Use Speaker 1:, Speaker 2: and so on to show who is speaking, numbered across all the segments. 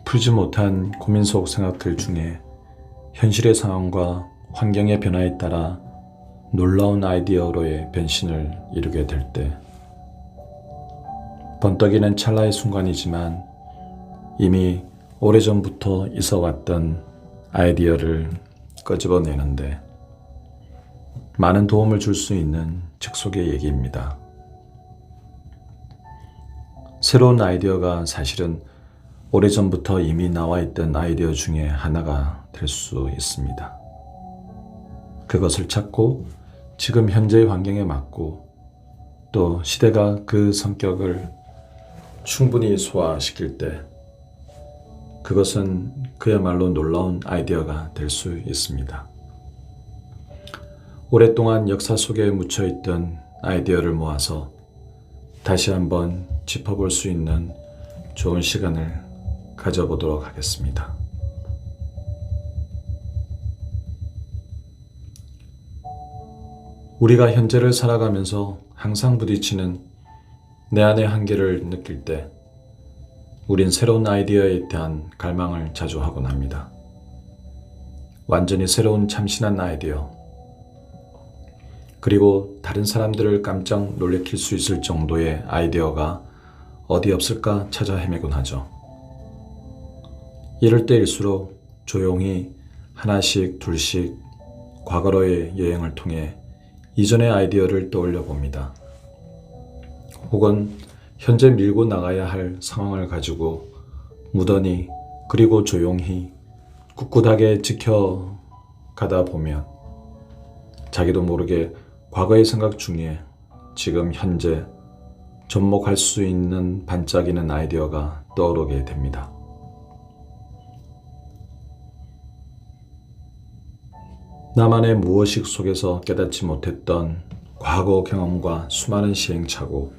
Speaker 1: 풀지 못한 고민 속 생각들 중에 현실의 상황과 환경의 변화에 따라 놀라운 아이디어로의 변신을 이루게 될 때, 번뜩이는 찰나의 순간이지만 이미 오래전부터 있어왔던 아이디어를 끄집어내는데 많은 도움을 줄 수 있는 책 속의 얘기입니다. 새로운 아이디어가 사실은 오래전부터 이미 나와 있던 아이디어 중에 하나가 될 수 있습니다. 그것을 찾고 지금 현재의 환경에 맞고 또 시대가 그 성격을 충분히 소화시킬 때 그것은 그야말로 놀라운 아이디어가 될 수 있습니다. 오랫동안 역사 속에 묻혀있던 아이디어를 모아서 다시 한번 짚어볼 수 있는 좋은 시간을 가져보도록 하겠습니다. 우리가 현재를 살아가면서 항상 부딪히는 내 안의 한계를 느낄 때 우린 새로운 아이디어에 대한 갈망을 자주 하곤 합니다. 완전히 새로운 참신한 아이디어, 그리고 다른 사람들을 깜짝 놀래킬 수 있을 정도의 아이디어가 어디 없을까 찾아 헤매곤 하죠. 이럴 때일수록 조용히 하나씩 둘씩 과거로의 여행을 통해 이전의 아이디어를 떠올려 봅니다. 혹은 현재 밀고 나가야 할 상황을 가지고 무던히 그리고 조용히 꿋꿋하게 지켜가다 보면 자기도 모르게 과거의 생각 중에 지금 현재 접목할 수 있는 반짝이는 아이디어가 떠오르게 됩니다. 나만의 무의식 속에서 깨닫지 못했던 과거 경험과 수많은 시행착오,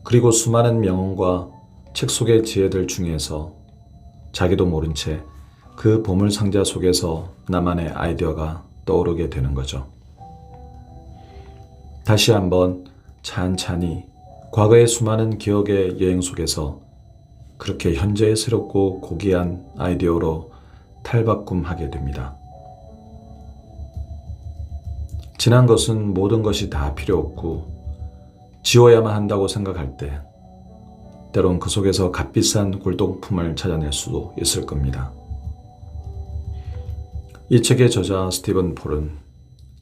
Speaker 1: 그리고 수많은 명언과 책 속의 지혜들 중에서 자기도 모른 채 그 보물상자 속에서 나만의 아이디어가 떠오르게 되는 거죠. 다시 한번 찬찬히 과거의 수많은 기억의 여행 속에서 그렇게 현재의 새롭고 고귀한 아이디어로 탈바꿈하게 됩니다. 지난 것은 모든 것이 다 필요 없고 지워야만 한다고 생각할 때 때론 그 속에서 값비싼 골동품을 찾아낼 수도 있을 겁니다. 이 책의 저자 스티븐 폴은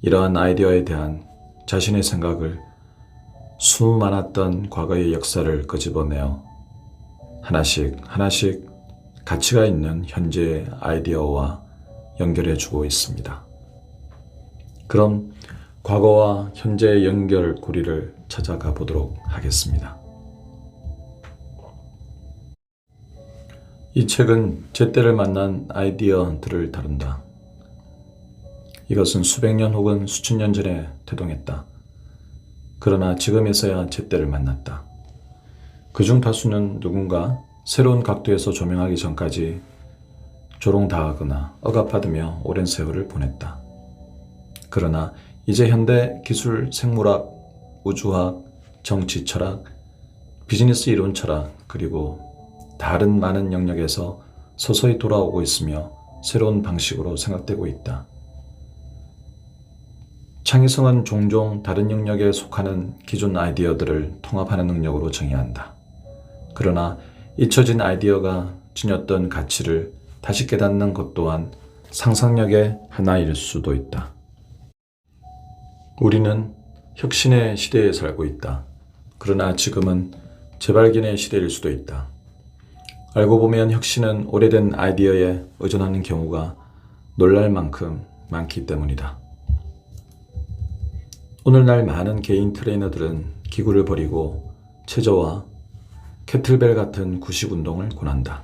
Speaker 1: 이러한 아이디어에 대한 자신의 생각을 수많았던 과거의 역사를 끄집어내어 하나씩 하나씩 가치가 있는 현재의 아이디어와 연결해주고 있습니다. 그럼 과거와 현재의 연결고리를 찾아가 보도록 하겠습니다. 이 책은 제때를 만난 아이디어들을 다룬다. 이것은 수백 년 혹은 수천 년 전에 태동했다. 그러나 지금에서야 제때를 만났다. 그중 다수는 누군가 새로운 각도에서 조명하기 전까지 조롱당하거나 억압받으며 오랜 세월을 보냈다. 그러나 이제 현대 기술, 생물학, 우주학, 정치 철학, 비즈니스 이론 철학, 그리고 다른 많은 영역에서 서서히 돌아오고 있으며 새로운 방식으로 생각되고 있다. 창의성은 종종 다른 영역에 속하는 기존 아이디어들을 통합하는 능력으로 정의한다. 그러나 잊혀진 아이디어가 지녔던 가치를 다시 깨닫는 것 또한 상상력의 하나일 수도 있다. 우리는 혁신의 시대에 살고 있다. 그러나 지금은 재발견의 시대일 수도 있다. 알고 보면 혁신은 오래된 아이디어에 의존하는 경우가 놀랄 만큼 많기 때문이다. 오늘날 많은 개인 트레이너들은 기구를 버리고 체조와 캐틀벨 같은 구식 운동을 권한다.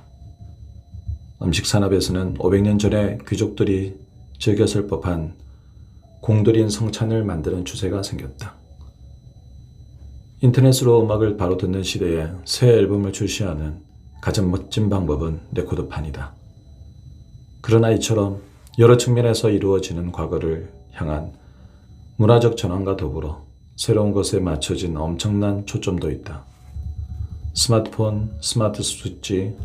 Speaker 1: 음식 산업에서는 500년 전에 귀족들이 즐겨 쓸 법한 공들인 성찬을 만드는 추세가 생겼다. 인터넷으로 음악을 바로 듣는 시대에 새 앨범을 출시하는 가장 멋진 방법은 레코드판이다. 그러나 이처럼 여러 측면에서 이루어지는 과거를 향한 문화적 전환과 더불어 새로운 것에 맞춰진 엄청난 초점도 있다. 스마트폰, 스마트 스위치,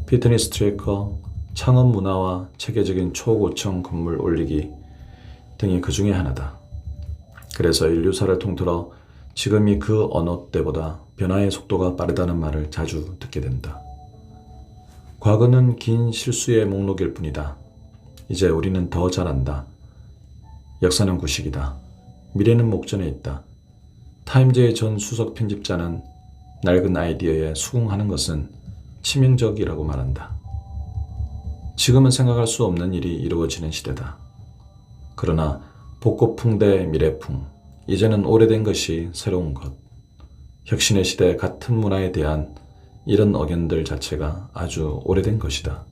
Speaker 1: 피트니스 트래커, 창업 문화와 체계적인 초고층 건물 올리기 등이 그 중에 하나다. 그래서 인류사를 통틀어 지금이 그 어느 때보다 변화의 속도가 빠르다는 말을 자주 듣게 된다. 과거는 긴 실수의 목록일 뿐이다. 이제 우리는 더 잘한다. 역사는 구식이다. 미래는 목전에 있다. 타임즈의 전 수석 편집자는 낡은 아이디어에 수긍하는 것은 치명적이라고 말한다. 지금은 생각할 수 없는 일이 이루어지는 시대다. 그러나 복고풍 대 미래풍, 이제는 오래된 것이 새로운 것. 혁신의 시대 같은 문화에 대한 이런 의견들 자체가 아주 오래된 것이다.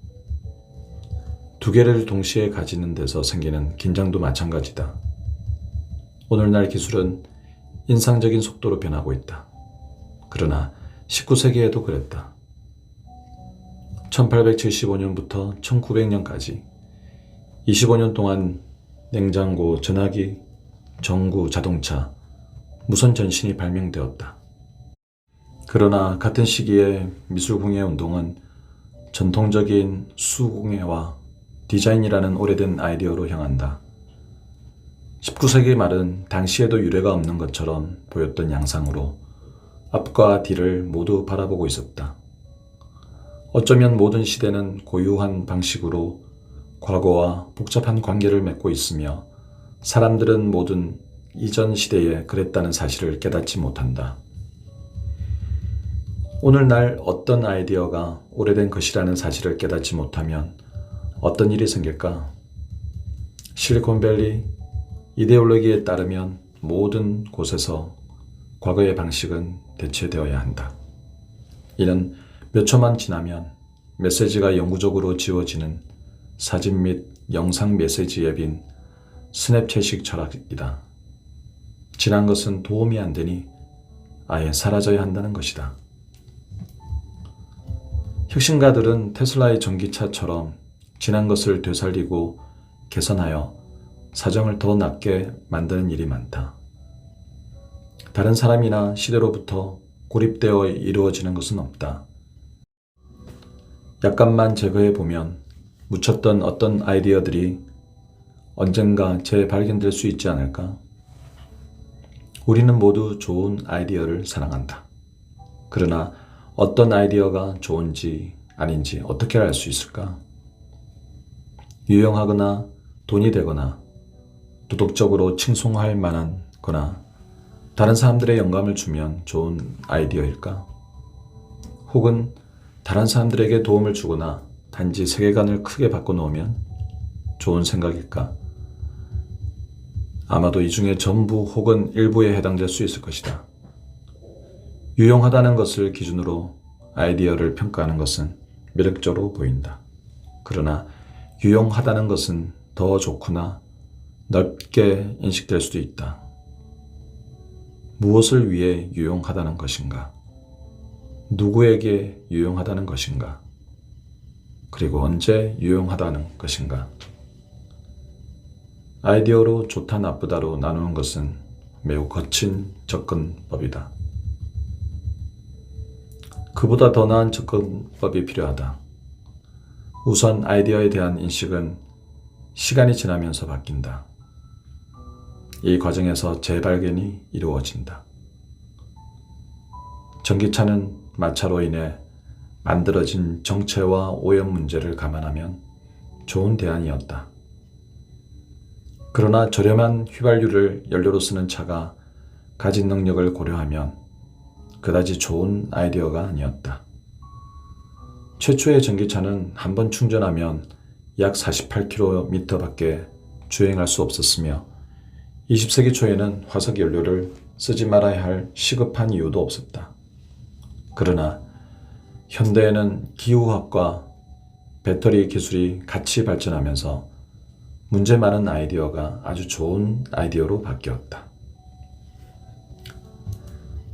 Speaker 1: 두 개를 동시에 가지는 데서 생기는 긴장도 마찬가지다. 오늘날 기술은 인상적인 속도로 변하고 있다. 그러나 19세기에도 그랬다. 1875년부터 1900년까지 25년 동안 냉장고, 전화기, 전구, 자동차, 무선 전신이 발명되었다. 그러나 같은 시기에 미술공예 운동은 전통적인 수공예와 디자인이라는 오래된 아이디어로 향한다. 19세기 말은 당시에도 유례가 없는 것처럼 보였던 양상으로 앞과 뒤를 모두 바라보고 있었다. 어쩌면 모든 시대는 고유한 방식으로 과거와 복잡한 관계를 맺고 있으며 사람들은 모든 이전 시대에 그랬다는 사실을 깨닫지 못한다. 오늘날 어떤 아이디어가 오래된 것이라는 사실을 깨닫지 못하면 어떤 일이 생길까? 실리콘밸리 이데올로기에 따르면 모든 곳에서 과거의 방식은 대체되어야 한다. 이는 몇 초만 지나면 메시지가 영구적으로 지워지는 사진 및 영상 메시지 앱인 스냅챗식 철학이다. 지난 것은 도움이 안 되니 아예 사라져야 한다는 것이다. 혁신가들은 테슬라의 전기차처럼 지난 것을 되살리고 개선하여 사정을 더 낫게 만드는 일이 많다. 다른 사람이나 시대로부터 고립되어 이루어지는 것은 없다. 약간만 제거해보면 묻혔던 어떤 아이디어들이 언젠가 재발견될 수 있지 않을까? 우리는 모두 좋은 아이디어를 사랑한다. 그러나 어떤 아이디어가 좋은지 아닌지 어떻게 알 수 있을까? 유용하거나 돈이 되거나 도덕적으로 칭송할 만한 거나 다른 사람들의 영감을 주면 좋은 아이디어일까? 혹은 다른 사람들에게 도움을 주거나 단지 세계관을 크게 바꿔놓으면 좋은 생각일까? 아마도 이 중에 전부 혹은 일부에 해당될 수 있을 것이다. 유용하다는 것을 기준으로 아이디어를 평가하는 것은 매력적으로 보인다. 그러나 유용하다는 것은 더 좋거나 넓게 인식될 수도 있다. 무엇을 위해 유용하다는 것인가? 누구에게 유용하다는 것인가? 그리고 언제 유용하다는 것인가? 아이디어로 좋다 나쁘다로 나누는 것은 매우 거친 접근법이다. 그보다 더 나은 접근법이 필요하다. 우선 아이디어에 대한 인식은 시간이 지나면서 바뀐다. 이 과정에서 재발견이 이루어진다. 전기차는 마차로 인해 만들어진 정체와 오염 문제를 감안하면 좋은 대안이었다. 그러나 저렴한 휘발유를 연료로 쓰는 차가 가진 능력을 고려하면 그다지 좋은 아이디어가 아니었다. 최초의 전기차는 한 번 충전하면 약 48km밖에 주행할 수 없었으며 20세기 초에는 화석 연료를 쓰지 말아야 할 시급한 이유도 없었다. 그러나 현대에는 기후학과 배터리 기술이 같이 발전하면서 문제 많은 아이디어가 아주 좋은 아이디어로 바뀌었다.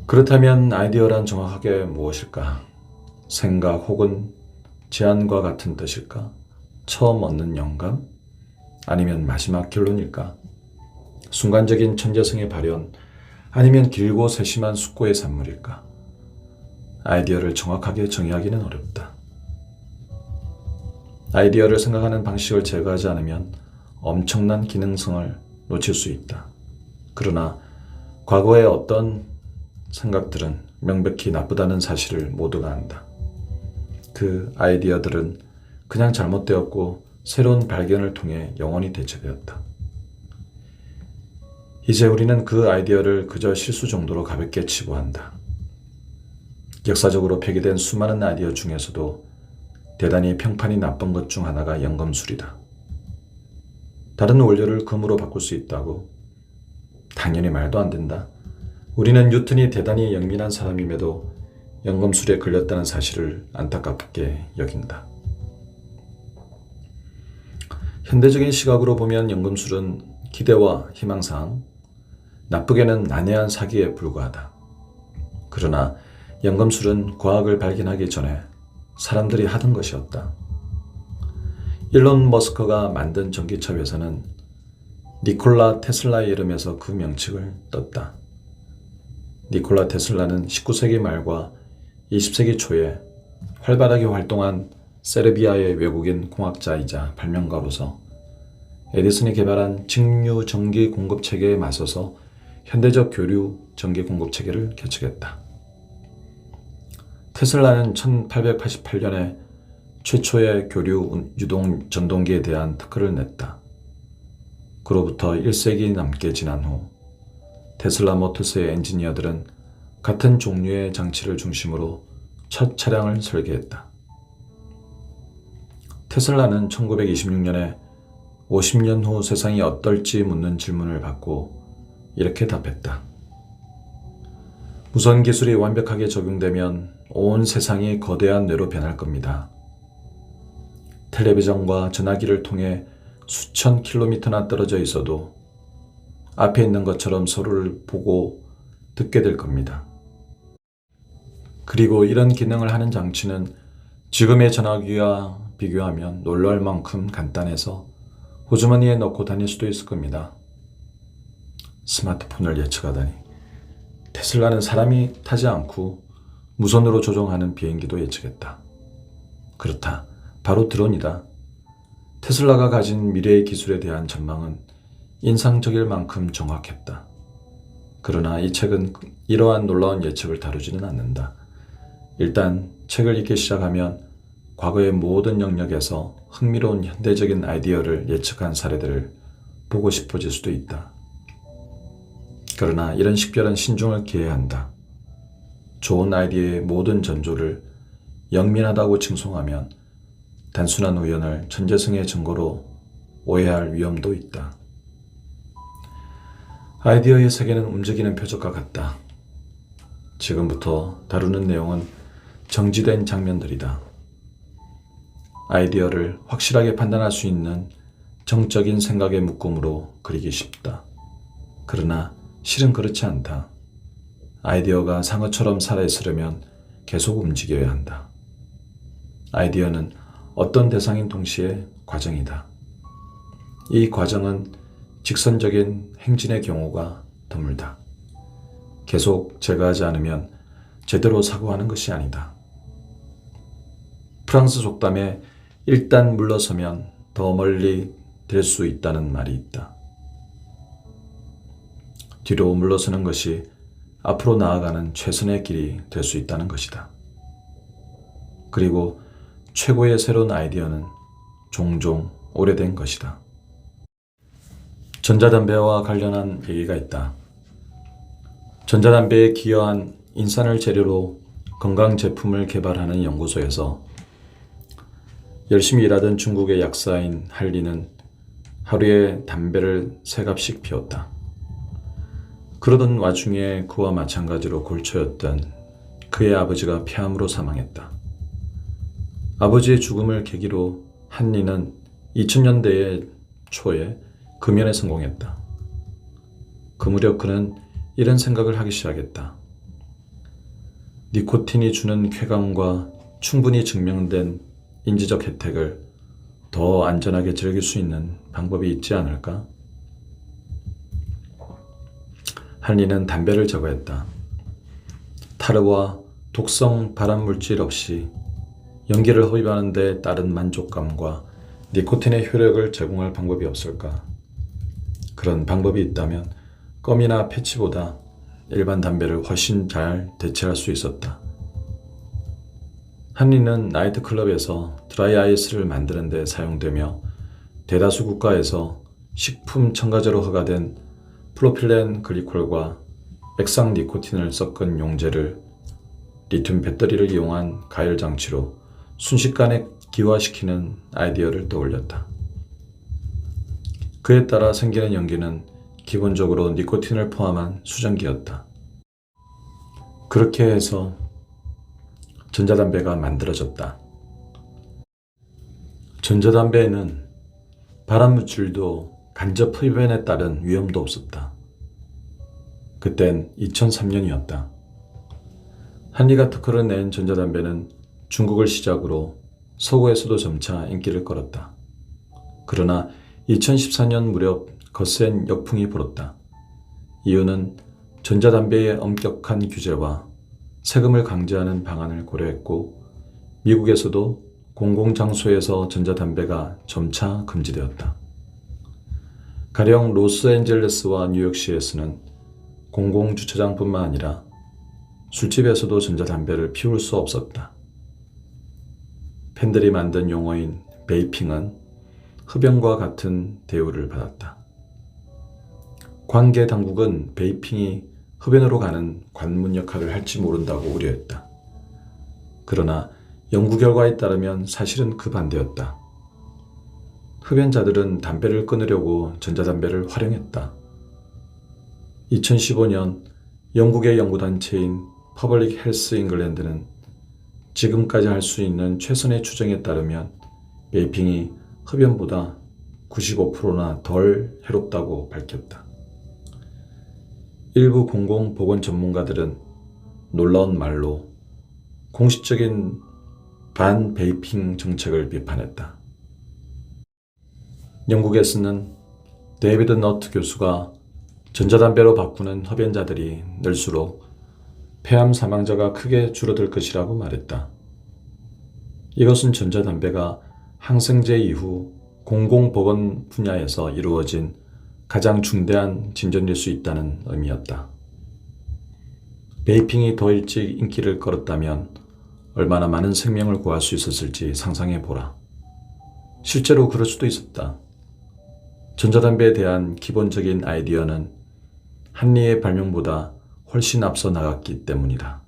Speaker 1: 그렇다면 아이디어란 정확하게 무엇일까? 생각 혹은 제안과 같은 뜻일까? 처음 얻는 영감? 아니면 마지막 결론일까? 순간적인 천재성의 발현? 아니면 길고 세심한 숙고의 산물일까? 아이디어를 정확하게 정의하기는 어렵다. 아이디어를 생각하는 방식을 제거하지 않으면 엄청난 기능성을 놓칠 수 있다. 그러나 과거의 어떤 생각들은 명백히 나쁘다는 사실을 모두가 안다. 그 아이디어들은 그냥 잘못되었고 새로운 발견을 통해 영원히 대체되었다. 이제 우리는 그 아이디어를 그저 실수 정도로 가볍게 치부한다. 역사적으로 폐기된 수많은 아이디어 중에서도 대단히 평판이 나쁜 것 중 하나가 연금술이다. 다른 원료를 금으로 바꿀 수 있다고? 당연히 말도 안 된다. 우리는 뉴턴이 대단히 영민한 사람임에도 연금술에 걸렸다는 사실을 안타깝게 여긴다. 현대적인 시각으로 보면 연금술은 기대와 희망사항, 나쁘게는 난해한 사기에 불과하다. 그러나 연금술은 과학을 발견하기 전에 사람들이 하던 것이었다. 일론 머스크가 만든 전기차 회사는 니콜라 테슬라의 이름에서 그 명칭을 떴다. 니콜라 테슬라는 19세기 말과 20세기 초에 활발하게 활동한 세르비아의 외국인 공학자이자 발명가로서 에디슨이 개발한 직류 전기 공급 체계에 맞서서 현대적 교류 전기 공급 체계를 개척했다. 테슬라는 1888년에 최초의 교류 유동 전동기에 대한 특허를 냈다. 그로부터 1세기 남게 지난 후 테슬라 모터스의 엔지니어들은 같은 종류의 장치를 중심으로 첫 차량을 설계했다. 테슬라는 1926년에 50년 후 세상이 어떨지 묻는 질문을 받고 이렇게 답했다. 무선 기술이 완벽하게 적용되면 온 세상이 거대한 뇌로 변할 겁니다. 텔레비전과 전화기를 통해 수천 킬로미터나 떨어져 있어도 앞에 있는 것처럼 서로를 보고 듣게 될 겁니다. 그리고 이런 기능을 하는 장치는 지금의 전화기와 비교하면 놀랄 만큼 간단해서 호주머니에 넣고 다닐 수도 있을 겁니다. 스마트폰을 예측하다니. 테슬라는 사람이 타지 않고 무선으로 조종하는 비행기도 예측했다. 그렇다. 바로 드론이다. 테슬라가 가진 미래의 기술에 대한 전망은 인상적일 만큼 정확했다. 그러나 이 책은 이러한 놀라운 예측을 다루지는 않는다. 일단 책을 읽기 시작하면 과거의 모든 영역에서 흥미로운 현대적인 아이디어를 예측한 사례들을 보고 싶어질 수도 있다. 그러나 이런 식별은 신중을 기해야 한다. 좋은 아이디어의 모든 전조를 영민하다고 칭송하면 단순한 우연을 천재성의 증거로 오해할 위험도 있다. 아이디어의 세계는 움직이는 표적과 같다. 지금부터 다루는 내용은 정지된 장면들이다. 아이디어를 확실하게 판단할 수 있는 정적인 생각의 묶음으로 그리기 쉽다. 그러나 실은 그렇지 않다. 아이디어가 상어처럼 살아있으려면 계속 움직여야 한다. 아이디어는 어떤 대상인 동시에 과정이다. 이 과정은 직선적인 행진의 경우가 드물다. 계속 제거하지 않으면 제대로 사고하는 것이 아니다. 프랑스 속담에 일단 물러서면 더 멀리 될 수 있다는 말이 있다. 뒤로 물러서는 것이 앞으로 나아가는 최선의 길이 될 수 있다는 것이다. 그리고 최고의 새로운 아이디어는 종종 오래된 것이다. 전자담배와 관련한 얘기가 있다. 전자담배에 기여한 인산을 재료로 건강 제품을 개발하는 연구소에서 열심히 일하던 중국의 약사인 할리는 하루에 담배를 3갑씩 피웠다. 그러던 와중에 그와 마찬가지로 골초였던 그의 아버지가 폐암으로 사망했다. 아버지의 죽음을 계기로 한리는 2000년대 초에 금연에 성공했다. 그 무렵 그는 이런 생각을 하기 시작했다. 니코틴이 주는 쾌감과 충분히 증명된 인지적 혜택을 더 안전하게 즐길 수 있는 방법이 있지 않을까? 한리는 담배를 제거했다. 타르와 독성 발암물질 없이 연기를 흡입하는 데 따른 만족감과 니코틴의 효력을 제공할 방법이 없을까? 그런 방법이 있다면 껌이나 패치보다 일반 담배를 훨씬 잘 대체할 수 있었다. 한리는 나이트클럽에서 드라이 아이스를 만드는 데 사용되며 대다수 국가에서 식품 첨가제로 허가된 프로필렌 글리콜과 액상 니코틴을 섞은 용제를 리튬 배터리를 이용한 가열 장치로 순식간에 기화시키는 아이디어를 떠올렸다. 그에 따라 생기는 연기는 기본적으로 니코틴을 포함한 수증기였다. 그렇게 해서 전자담배가 만들어졌다. 전자담배에는 발암물질도 간접 흡연에 따른 위험도 없었다. 그땐 2003년이었다. 한리가 특허를 낸 전자담배는 중국을 시작으로 서구에서도 점차 인기를 끌었다. 그러나 2014년 무렵 거센 역풍이 불었다. 이유는 전자담배의 엄격한 규제와 세금을 강제하는 방안을 고려했고 미국에서도 공공장소에서 전자담배가 점차 금지되었다. 가령 로스앤젤레스와 뉴욕시에서는 공공주차장뿐만 아니라 술집에서도 전자담배를 피울 수 없었다. 팬들이 만든 용어인 베이핑은 흡연과 같은 대우를 받았다. 관계 당국은 베이핑이 흡연으로 가는 관문 역할을 할지 모른다고 우려했다. 그러나 연구 결과에 따르면 사실은 그 반대였다. 흡연자들은 담배를 끊으려고 전자담배를 활용했다. 2015년 영국의 연구단체인 퍼블릭 헬스 잉글랜드는 지금까지 할 수 있는 최선의 추정에 따르면 베이핑이 흡연보다 95%나 덜 해롭다고 밝혔다. 일부 공공보건 전문가들은 놀라운 말로 공식적인 반베이핑 정책을 비판했다. 영국에서는 데이비드 너트 교수가 전자담배로 바꾸는 흡연자들이 늘수록 폐암 사망자가 크게 줄어들 것이라고 말했다. 이것은 전자담배가 항생제 이후 공공보건 분야에서 이루어진 가장 중대한 진전일 수 있다는 의미였다. 베이핑이 더 일찍 인기를 끌었다면 얼마나 많은 생명을 구할 수 있었을지 상상해보라. 실제로 그럴 수도 있었다. 전자담배에 대한 기본적인 아이디어는 한리의 발명보다 훨씬 앞서 나갔기 때문이다.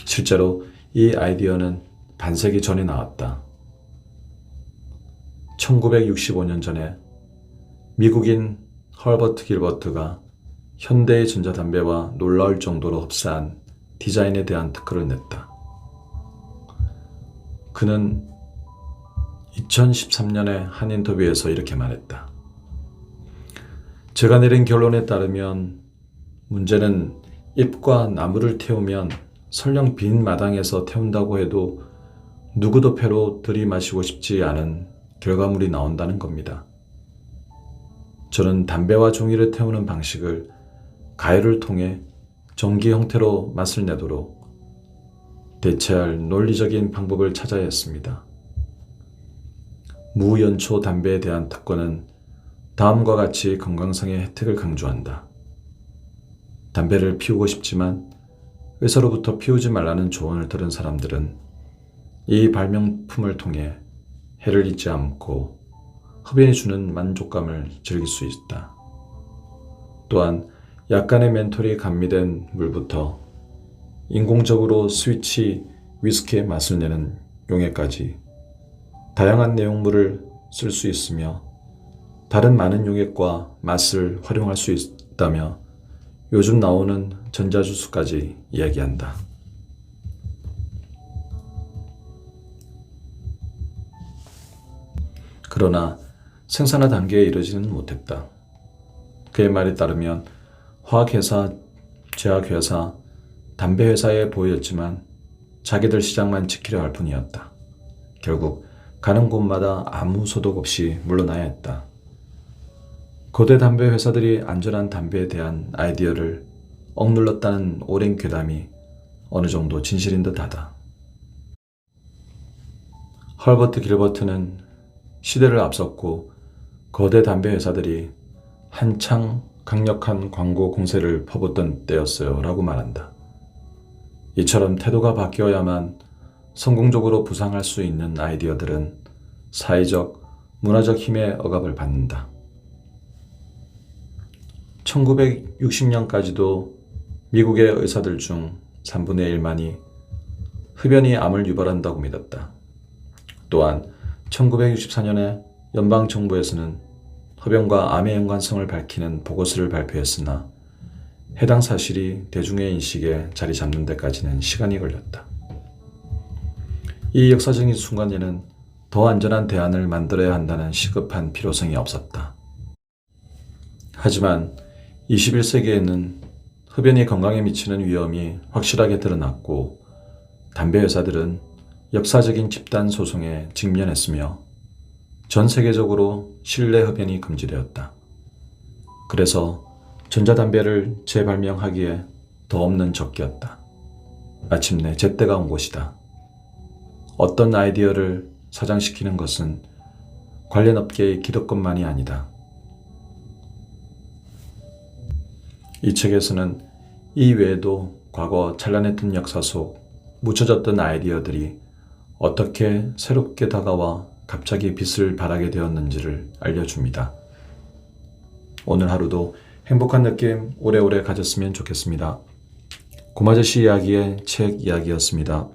Speaker 1: 실제로 이 아이디어는 반세기 전에 나왔다. 1965년 전에 미국인 허버트 길버트가 현대의 전자담배와 놀라울 정도로 흡사한 디자인에 대한 특허를 냈다. 그는 2013년에 한 인터뷰에서 이렇게 말했다. 제가 내린 결론에 따르면 문제는 잎과 나무를 태우면 설령 빈 마당에서 태운다고 해도 누구도 폐로 들이마시고 싶지 않은 결과물이 나온다는 겁니다. 저는 담배와 종이를 태우는 방식을 가열을 통해 전기 형태로 맛을 내도록 대체할 논리적인 방법을 찾아야 했습니다. 무연초 담배에 대한 특권은 다음과 같이 건강상의 혜택을 강조한다. 담배를 피우고 싶지만 의사로부터 피우지 말라는 조언을 들은 사람들은 이 발명품을 통해 해를 입지 않고 흡연이 주는 만족감을 즐길 수 있다. 또한 약간의 멘톨이 감미된 물부터 인공적으로 스위치 위스키의 맛을 내는 용액까지 다양한 내용물을 쓸 수 있으며 다른 많은 용액과 맛을 활용할 수 있다며 요즘 나오는 전자주스까지 이야기한다. 그러나 생산화 단계에 이르지는 못했다. 그의 말에 따르면 화학회사, 제약회사, 담배회사에 보였지만 자기들 시장만 지키려 할 뿐이었다. 결국 가는 곳마다 아무 소득 없이 물러나야 했다. 거대 담배 회사들이 안전한 담배에 대한 아이디어를 억눌렀다는 오랜 괴담이 어느 정도 진실인 듯하다. 헐버트 길버트는 시대를 앞섰고 거대 담배 회사들이 한창 강력한 광고 공세를 퍼붓던 때였어요 라고 말한다. 이처럼 태도가 바뀌어야만 성공적으로 부상할 수 있는 아이디어들은 사회적, 문화적 힘의 억압을 받는다. 1960년까지도 미국의 의사들 중 3분의 1만이 흡연이 암을 유발한다고 믿었다. 또한 1964년에 연방정부에서는 흡연과 암의 연관성을 밝히는 보고서를 발표했으나 해당 사실이 대중의 인식에 자리 잡는 데까지는 시간이 걸렸다. 이 역사적인 순간에는 더 안전한 대안을 만들어야 한다는 시급한 필요성이 없었다. 하지만 21세기에는 흡연이 건강에 미치는 위험이 확실하게 드러났고 담배 회사들은 역사적인 집단 소송에 직면했으며 전 세계적으로 실내 흡연이 금지되었다. 그래서 전자담배를 재발명하기에 더 없는 적기였다. 마침내 제때가 온 것이다. 어떤 아이디어를 사장시키는 것은 관련 업계의 기득권만이 아니다. 이 책에서는 이 외에도 과거 찬란했던 역사 속 묻혀졌던 아이디어들이 어떻게 새롭게 다가와 갑자기 빛을 발하게 되었는지를 알려줍니다. 오늘 하루도 행복한 느낌 오래오래 가졌으면 좋겠습니다. 고마저씨 이야기의 책 이야기였습니다.